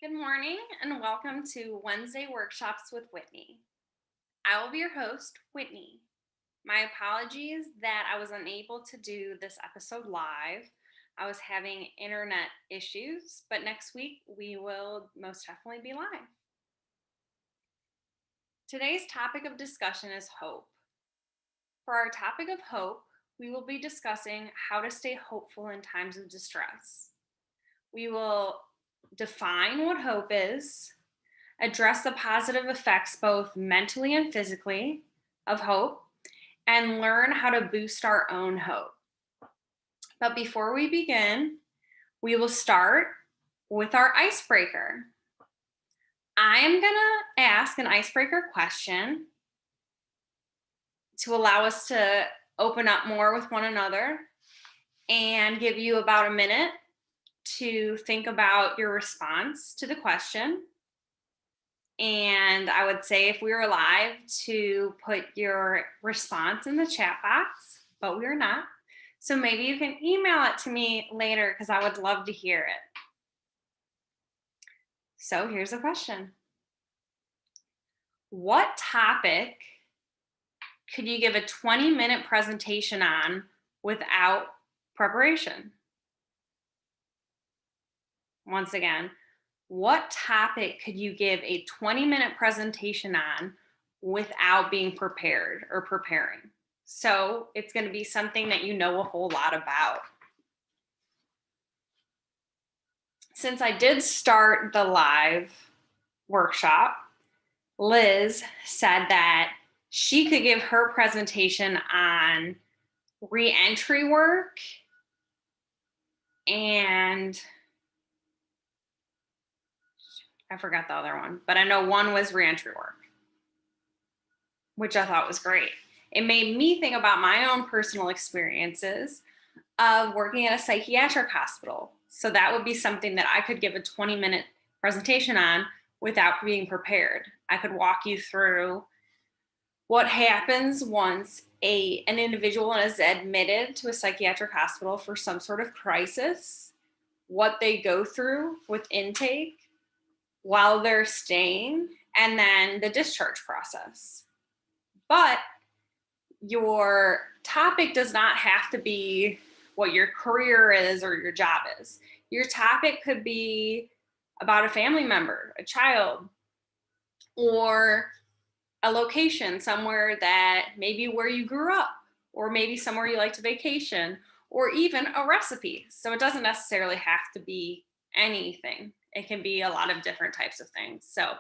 Good morning and welcome to Wednesday Workshops with Whitney. I will be your host, Whitney. My apologies that I was unable to do this episode live. I was having internet issues, but next week we will most definitely be live. Today's topic of discussion is hope. For our topic of hope, we will be discussing how to stay hopeful in times of distress. We will define what hope is, address the positive effects, both mentally and physically, of hope, and learn how to boost our own hope. But before we begin, we will start with our icebreaker. I am going to ask an icebreaker question to allow us to open up more with one another and give you about a minute to think about your response to the question. And I would say if we were live to put your response in the chat box, but we're not. So maybe you can email it to me later because I would love to hear it. So here's a question. What topic could you give a 20-minute presentation on without preparation? Once again, what topic could you give a 20-minute presentation on without being prepared or preparing? So it's going to be something that you know a whole lot about. Since I did start the live workshop, Liz said that she could give her presentation on re-entry work and I forgot the other one, but I know one was re-entry work, which I thought was great. It made me think about my own personal experiences of working at a psychiatric hospital. So that would be something that I could give a 20-minute presentation on without being prepared. I could walk you through what happens once an individual is admitted to a psychiatric hospital for some sort of crisis, what they go through with intake while they're staying, and then the discharge process. But your topic does not have to be what your career is or your job is. Your topic could be about a family member, a child, or a location somewhere that maybe where you grew up, or maybe somewhere you like to vacation, or even a recipe. So it doesn't necessarily have to be anything. It can be a lot of different types of things. So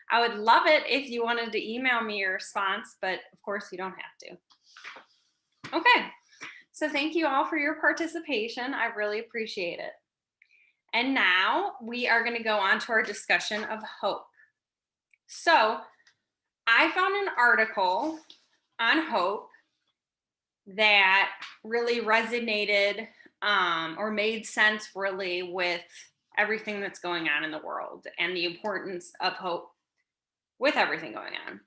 I would love it if you wanted to email me your response, but of course you don't have to. Okay, so thank you all for your participation. I really appreciate it. And now we are going to go on to our discussion of hope. So I found an article on hope that really resonated or made sense really with everything that's going on in the world and the importance of hope with everything going on.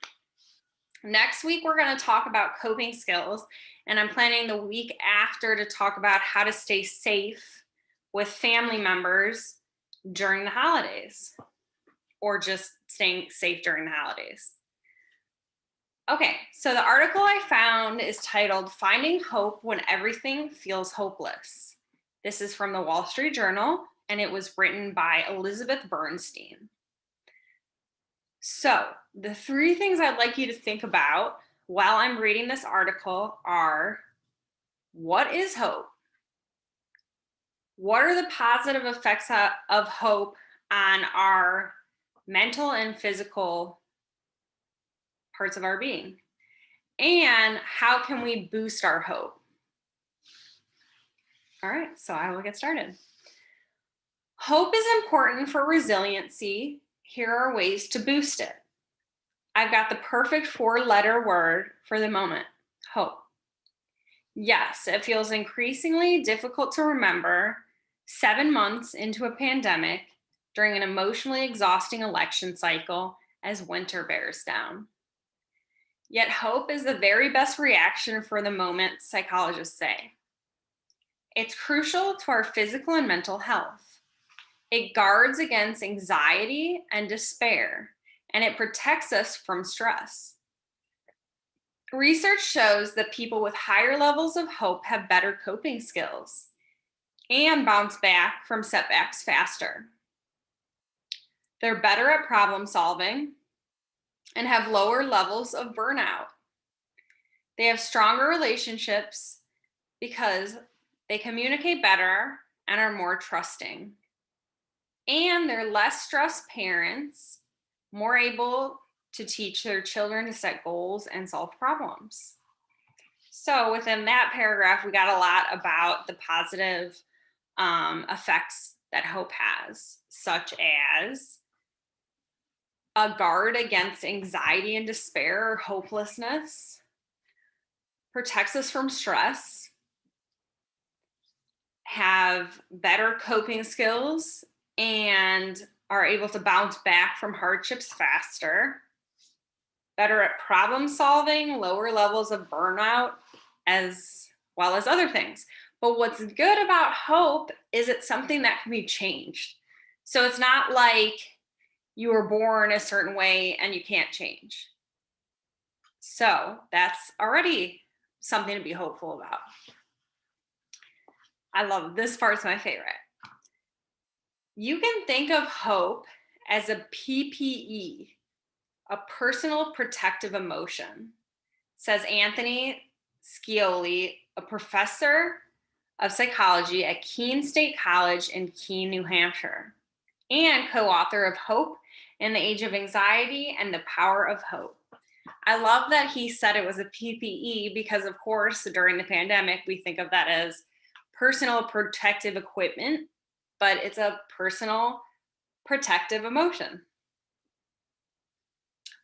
Next week, we're going to talk about coping skills, and I'm planning the week after to talk about how to stay safe with family members during the holidays or just staying safe during the holidays. Okay, so the article I found is titled Finding Hope When Everything Feels Hopeless. This is from the Wall Street Journal, and it was written by Elizabeth Bernstein. So the three things I'd like you to think about while I'm reading this article are, what is hope? What are the positive effects of hope on our mental and physical parts of our being? And how can we boost our hope? All right, so I will get started. Hope is important for resiliency. Here are ways to boost it. I've got the perfect 4-letter word for the moment, hope. Yes, it feels increasingly difficult to remember 7 months into a pandemic during an emotionally exhausting election cycle as winter bears down. Yet hope is the very best reaction for the moment, psychologists say. It's crucial to our physical and mental health. It guards against anxiety and despair, and it protects us from stress. Research shows that people with higher levels of hope have better coping skills and bounce back from setbacks faster. They're better at problem solving and have lower levels of burnout. They have stronger relationships because they communicate better and are more trusting. And they're less stressed parents, more able to teach their children to set goals and solve problems. So within that paragraph, we got a lot about the positive effects that hope has, such as a guard against anxiety and despair or hopelessness, protects us from stress, have better coping skills, and are able to bounce back from hardships faster, better at problem solving, lower levels of burnout, as well as other things. But what's good about hope is it's something that can be changed. So it's not like you were born a certain way and you can't change. So that's already something to be hopeful about. I love this part's my favorite. You can think of hope as a PPE, a personal protective emotion, says Anthony Scioli, a professor of psychology at Keene State College in Keene, New Hampshire, and co-author of Hope in the Age of Anxiety and the Power of Hope. I love that he said it was a PPE because, of course, during the pandemic, we think of that as personal protective equipment, but it's a personal protective emotion.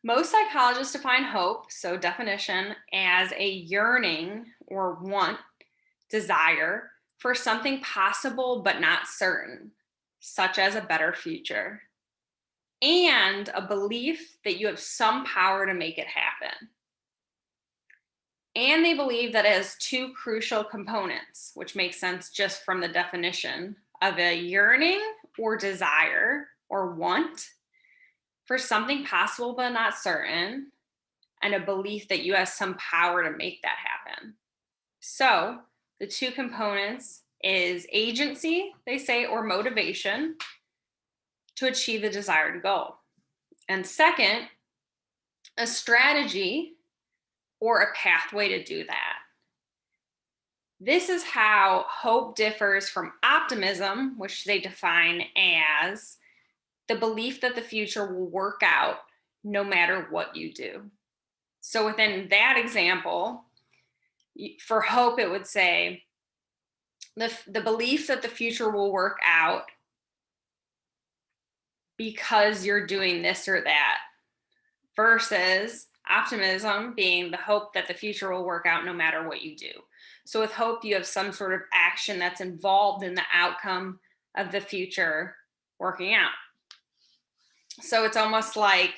Most psychologists define hope, so definition, as a yearning or want, desire for something possible but not certain, such as a better future, and a belief that you have some power to make it happen. And they believe that it has two crucial components, which makes sense just from the definition of a yearning or desire or want for something possible but not certain, and a belief that you have some power to make that happen. So the two components is agency, they say, or motivation to achieve the desired goal. And second, a strategy or a pathway to do that. This is how hope differs from optimism, which they define as the belief that the future will work out no matter what you do. So within that example, for hope, it would say the belief that the future will work out because you're doing this or that, versus optimism being the hope that the future will work out no matter what you do. So with hope, you have some sort of action that's involved in the outcome of the future working out. So it's almost like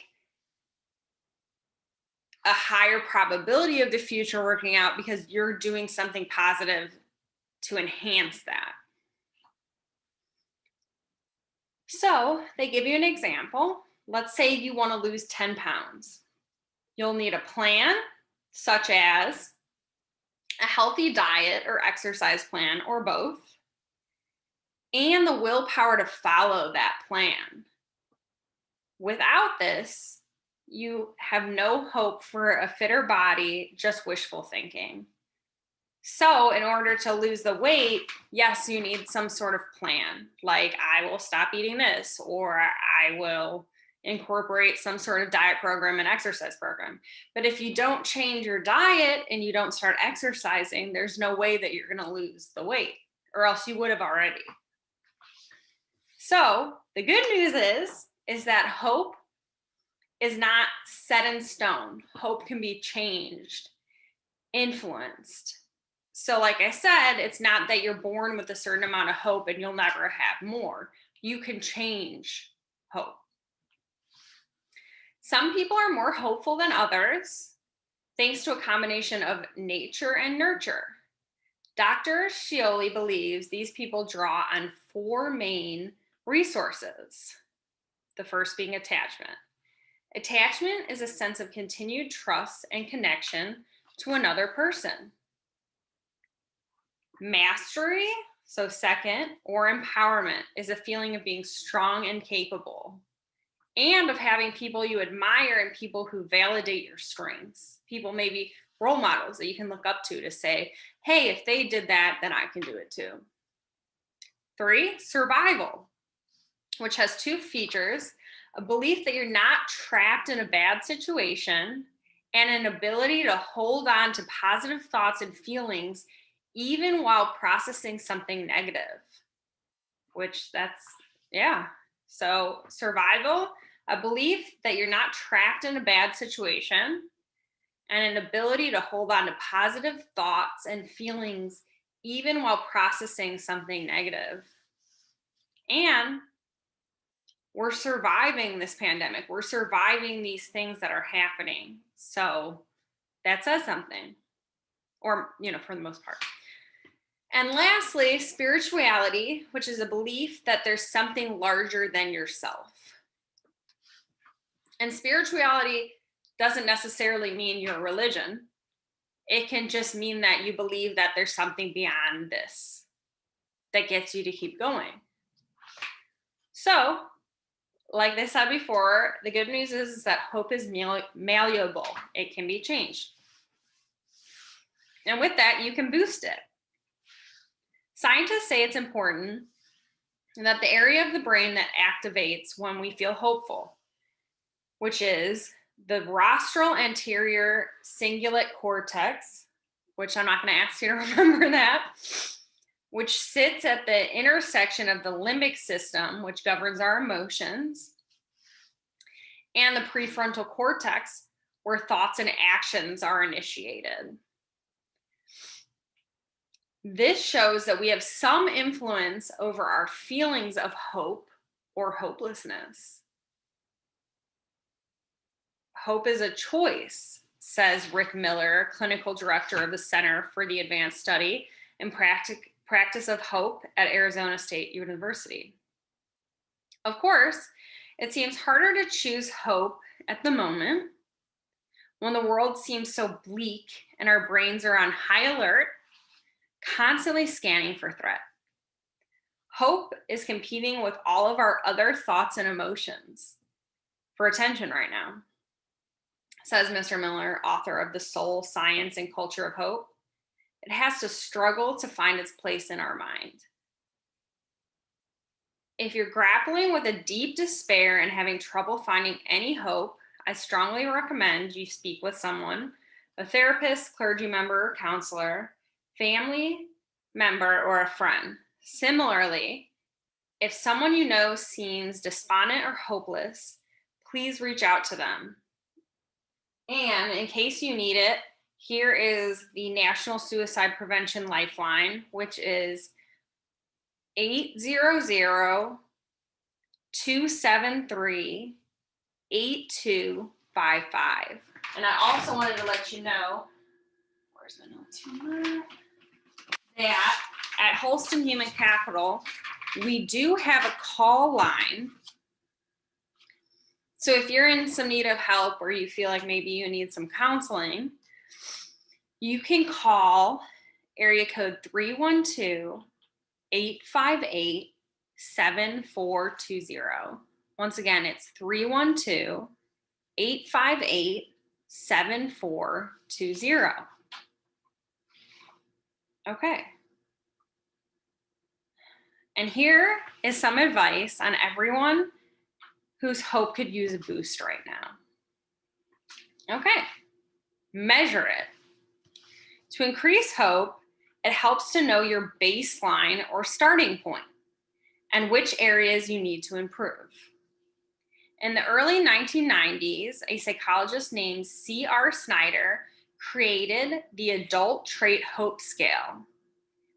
a higher probability of the future working out because you're doing something positive to enhance that. So they give you an example. Let's say you want to lose 10 pounds. You'll need a plan, such as a healthy diet or exercise plan, or both, and the willpower to follow that plan. Without this, you have no hope for a fitter body, just wishful thinking. So in order to lose the weight, yes, you need some sort of plan, like I will stop eating this, or I will incorporate some sort of diet program and exercise program. But if you don't change your diet and you don't start exercising, there's no way that you're going to lose the weight, or else you would have already. So the good news is that hope is not set in stone. Hope can be changed, influenced. So like I said, it's not that you're born with a certain amount of hope and you'll never have more. You can change hope. Some people are more hopeful than others, thanks to a combination of nature and nurture. Dr. Scioli believes these people draw on four main Resources. The first being attachment. Attachment is a sense of continued trust and connection to another person. Mastery, so second, or empowerment is a feeling of being strong and capable, and of having people you admire and people who validate your strengths. People, maybe role models that you can look up to say, hey, if they did that, then I can do it too. 3, survival, which has 2 features: a belief that you're not trapped in a bad situation, and an ability to hold on to positive thoughts and feelings even while processing something negative. Which yeah. So survival, a belief that you're not trapped in a bad situation, and an ability to hold on to positive thoughts and feelings even while processing something negative. And we're surviving this pandemic. We're surviving these things that are happening. So that says something, or, for the most part. And lastly, spirituality, which is a belief that there's something larger than yourself. And spirituality doesn't necessarily mean you're a religion. It can just mean that you believe that there's something beyond this that gets you to keep going. So, like they said before, the good news is that hope is malleable. It can be changed. And with that, you can boost it. Scientists say it's important that the area of the brain that activates when we feel hopeful, which is the rostral anterior cingulate cortex, which I'm not going to ask you to remember that, which sits at the intersection of the limbic system, which governs our emotions, and the prefrontal cortex, where thoughts and actions are initiated. This shows that we have some influence over our feelings of hope or hopelessness. Hope is a choice, says Rick Miller, clinical director of the Center for the Advanced Study and Practice of Hope at Arizona State University. Of course, it seems harder to choose hope at the moment when the world seems so bleak and our brains are on high alert, constantly scanning for threat. Hope is competing with all of our other thoughts and emotions for attention right now, says Mr. Miller, author of The Soul, Science, and Culture of Hope. It has to struggle to find its place in our mind. If you're grappling with a deep despair and having trouble finding any hope, I strongly recommend you speak with someone, a therapist, clergy member, counselor, family member, or a friend. Similarly, if someone you know seems despondent or hopeless, please reach out to them. And in case you need it, here is the National Suicide Prevention Lifeline, which is 800-273-8255. And I also wanted to let you know, where's my notes from that at Holston Human Capital, we do have a call line. So if you're in some need of help or you feel like maybe you need some counseling, you can call area code 312-858-7420. Once again, it's 312-858-7420. Okay. And here is some advice on everyone whose hope could use a boost right now. Okay. Measure it. To increase hope, it helps to know your baseline or starting point and which areas you need to improve. In the early 1990s, a psychologist named C.R. Snyder created the Adult Trait Hope Scale,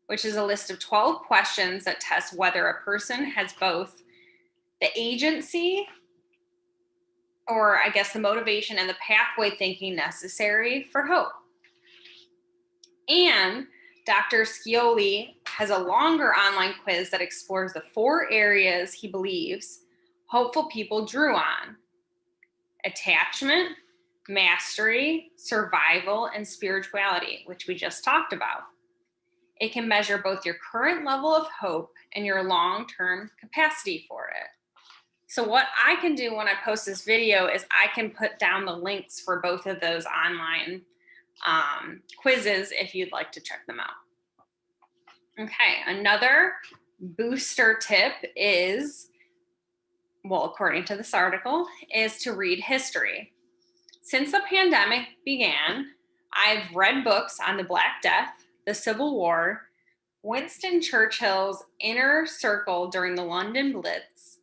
which is a list of 12 questions that test whether a person has both the agency, or I guess the motivation and the pathway thinking necessary for hope, and Dr. Scioli has a longer online quiz that explores the 4 areas he believes hopeful people drew on: attachment, mastery, survival, and spirituality, which we just talked about. It can measure both your current level of hope and your long-term capacity for it. So what I can do when I post this video is I can put down the links for both of those online quizzes if you'd like to check them out. Okay, another booster tip is, well, according to this article, is to read history. Since the pandemic began, I've read books on the Black Death, the Civil War, Winston Churchill's inner circle during the London Blitz,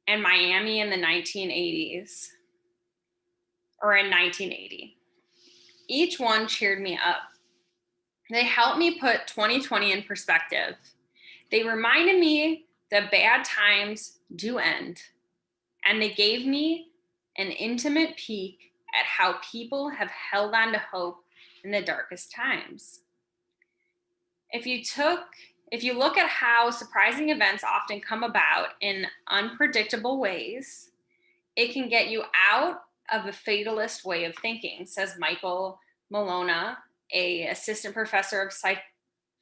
and Miami in the 1980s, or in 1980. Each one cheered me up. They helped me put 2020 in perspective. They reminded me that bad times do end, and they gave me an intimate peek at how people have held on to hope in the darkest times. If you look at how surprising events often come about in unpredictable ways, it can get you out of a fatalist way of thinking, says Michael Malona, an assistant professor of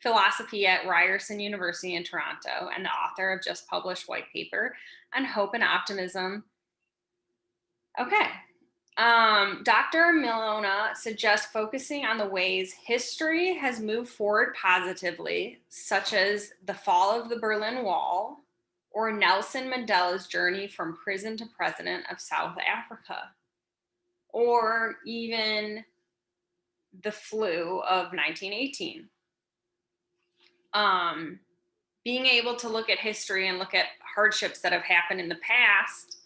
philosophy at Ryerson University in Toronto and the author of just published white paper on hope and optimism. Okay. Dr. Malona suggests focusing on the ways history has moved forward positively, such as the fall of the Berlin Wall or Nelson Mandela's journey from prison to president of South Africa, or even the flu of 1918. Being able to look at history and look at hardships that have happened in the past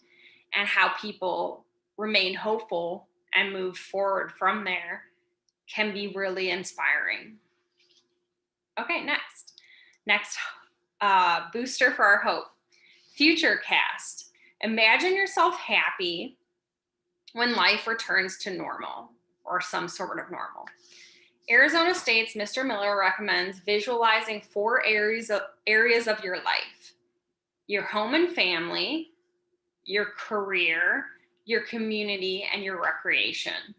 and how people remain hopeful and move forward from there can be really inspiring. Okay, next booster for our hope. Future cast. Imagine yourself happy when life returns to normal or some sort of normal. Arizona State's Mr. Miller recommends visualizing 4 areas of your life: your home and family, your career, your community, and your recreation.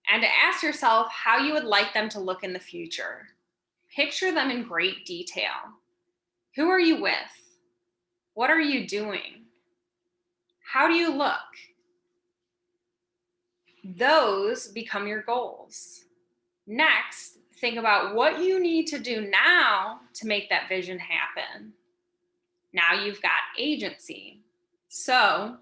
And to ask yourself how you would like them to look in the future. Picture them in great detail. Who are you with? What are you doing? How do you look? Those become your goals. Next, think about what you need to do now to make that vision happen. Now you've got agency. So,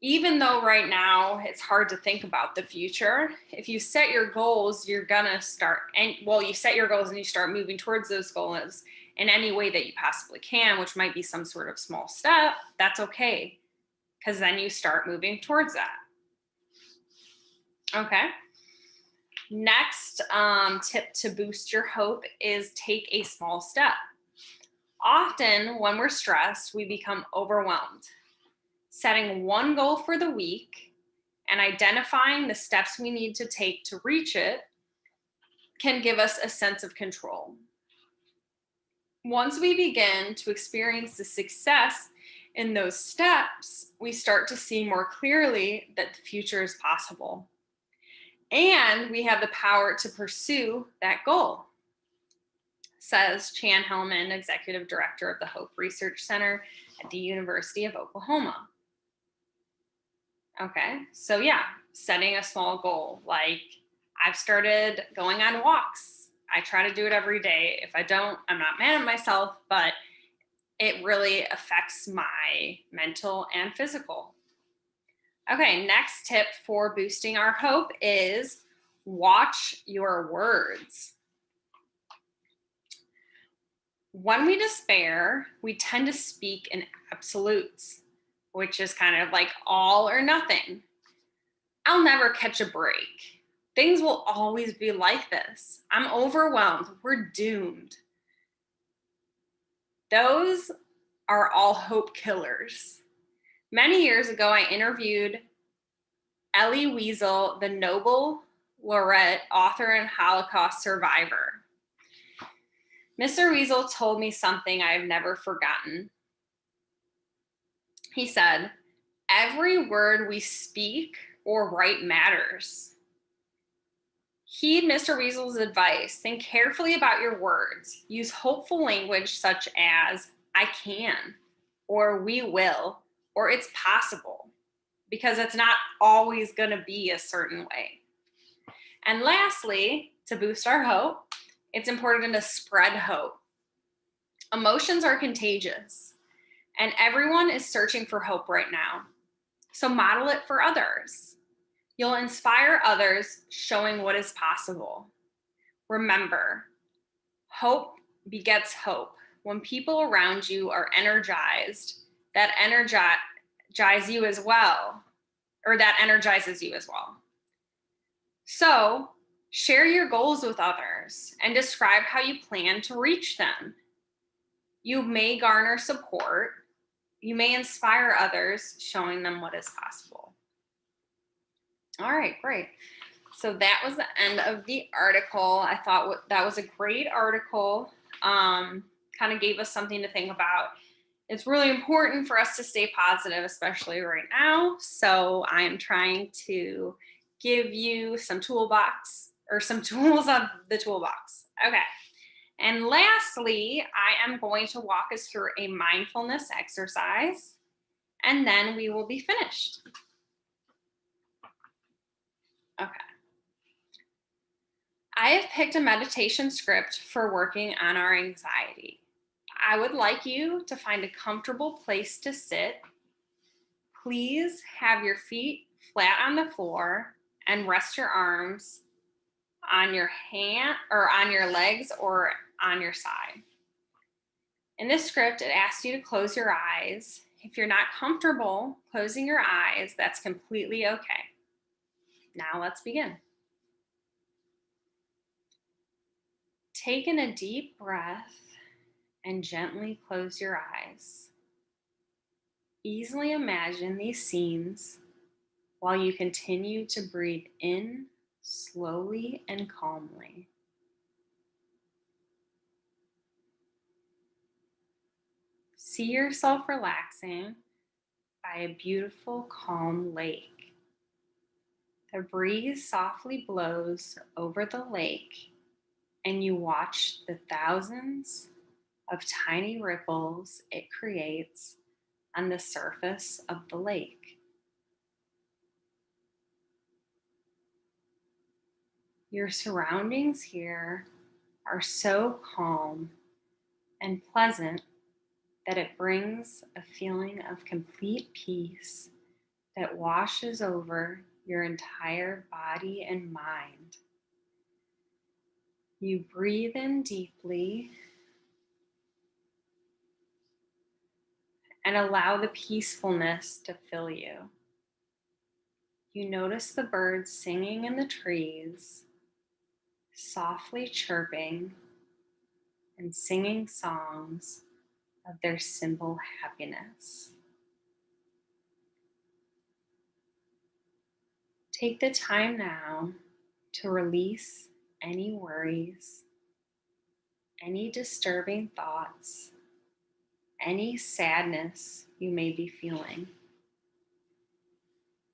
even though right now it's hard to think about the future, if you set your goals, you're gonna start, you set your goals and you start moving towards those goals in any way that you possibly can, which might be some sort of small step, that's okay, because then you start moving towards that. Okay. Next tip to boost your hope is take a small step. Often when we're stressed, we become overwhelmed. Setting one goal for the week and identifying the steps we need to take to reach it can give us a sense of control. Once we begin to experience the success in those steps, we start to see more clearly that the future is possible. And we have the power to pursue that goal, says Chan Hellman, Executive Director of the Hope Research Center at the University of Oklahoma. Okay, so yeah, setting a small goal. Like, I've started going on walks. I try to do it every day. If I don't, I'm not mad at myself, but it really affects my mental and physical. Okay, next tip for boosting our hope is watch your words. When we despair, we tend to speak in absolutes, which is kind of like all or nothing. I'll never catch a break. Things will always be like this. I'm overwhelmed. We're doomed. Those are all hope killers. Many years ago, I interviewed Elie Wiesel, the Nobel Lorette, author and Holocaust survivor. Mr. Weasel told me something I have never forgotten. He said, "Every word we speak or write matters." Heed Mr. Weasel's advice. Think carefully about your words. Use hopeful language such as, "I can," or "we will," or "it's possible," because it's not always going to be a certain way. And lastly, to boost our hope, it's important to spread hope. Emotions are contagious, and everyone is searching for hope right now. So model it for others. You'll inspire others, showing what is possible. Remember, hope begets hope. When people around you are energized, that energize you as well, or that energizes you as well. So, share your goals with others and describe how you plan to reach them. You may garner support. You may inspire others, showing them what is possible. All right, great. So that was the end of the article. I thought that was a great article. Kind of gave us something to think about. It's really important for us to stay positive, especially right now. So I am trying to give you some toolbox or some tools of the toolbox. Okay. And lastly, I am going to walk us through a mindfulness exercise, and then we will be finished. Okay. I have picked a meditation script for working on our anxiety. I would like you to find a comfortable place to sit. Please have your feet flat on the floor and rest your arms on your hand or on your legs or on your side. In this script, it asks you to close your eyes. If you're not comfortable closing your eyes, that's completely okay. Now let's begin. Take in a deep breath and gently close your eyes. Easily imagine these scenes while you continue to breathe in slowly and calmly. See yourself relaxing by a beautiful, calm lake. The breeze softly blows over the lake, and you watch the thousands of tiny ripples it creates on the surface of the lake. Your surroundings here are so calm and pleasant that it brings a feeling of complete peace that washes over your entire body and mind. You breathe in deeply and allow the peacefulness to fill you. You notice the birds singing in the trees, softly chirping and singing songs of their simple happiness. Take the time now to release any worries, any disturbing thoughts, any sadness you may be feeling.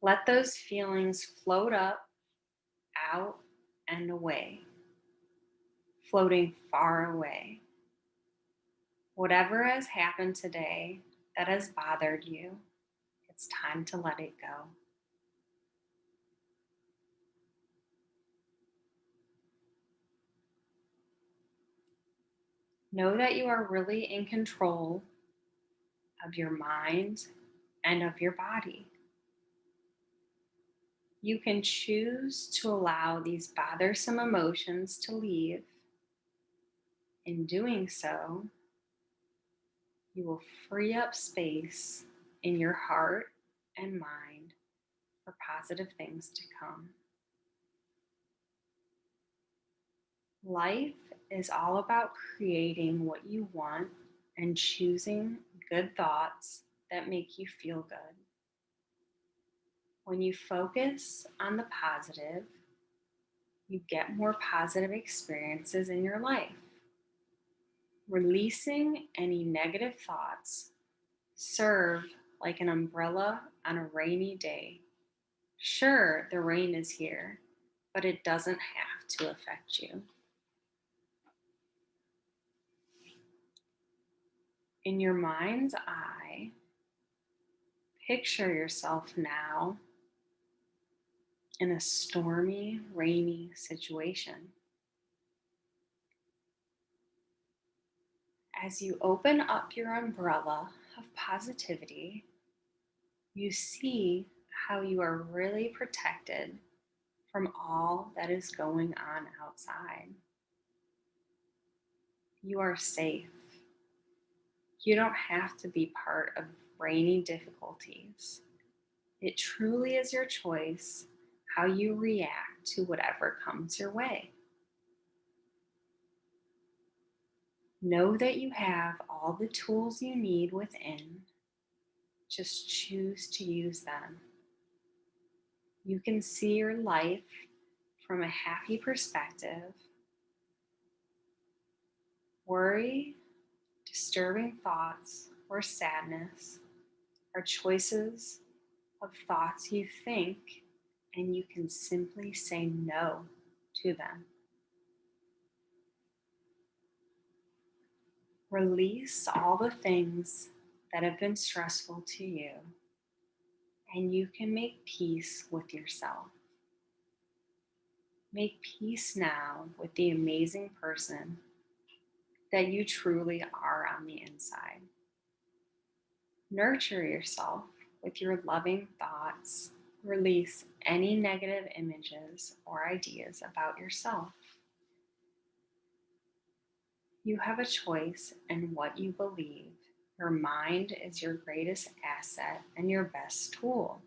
Let those feelings float up, out, and away, floating far away. Whatever has happened today that has bothered you, it's time to let it go. Know that you are really in control of your mind and of your body. You can choose to allow these bothersome emotions to leave. In doing so, you will free up space in your heart and mind for positive things to come. Life is all about creating what you want and choosing good thoughts that make you feel good. When you focus on the positive, you get more positive experiences in your life. Releasing any negative thoughts serve like an umbrella on a rainy day. Sure, the rain is here, but it doesn't have to affect you. In your mind's eye, picture yourself now in a stormy, rainy situation. As you open up your umbrella of positivity, you see how you are really protected from all that is going on outside. You are safe. You don't have to be part of rainy difficulties. It truly is your choice how you react to whatever comes your way. Know that you have all the tools you need within. Just choose to use them. You can see your life from a happy perspective. Worry, disturbing thoughts, or sadness are choices of thoughts you think, and you can simply say no to them. Release all the things that have been stressful to you, and you can make peace with yourself. Make peace now with the amazing person that you truly are on the inside. Nurture yourself with your loving thoughts. Release any negative images or ideas about yourself. You have a choice in what you believe. Your mind is your greatest asset and your best tool.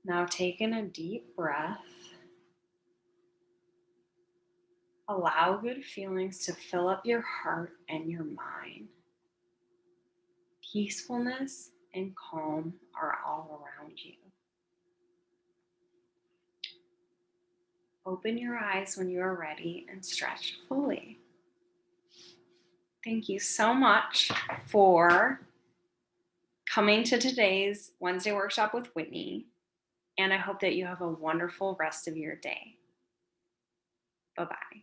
Now take in a deep breath. Allow good feelings to fill up your heart and your mind. Peacefulness and calm are all around you. Open your eyes when you are ready and stretch fully. Thank you so much for coming to today's Wednesday workshop with Whitney, and I hope that you have a wonderful rest of your day. Bye-bye.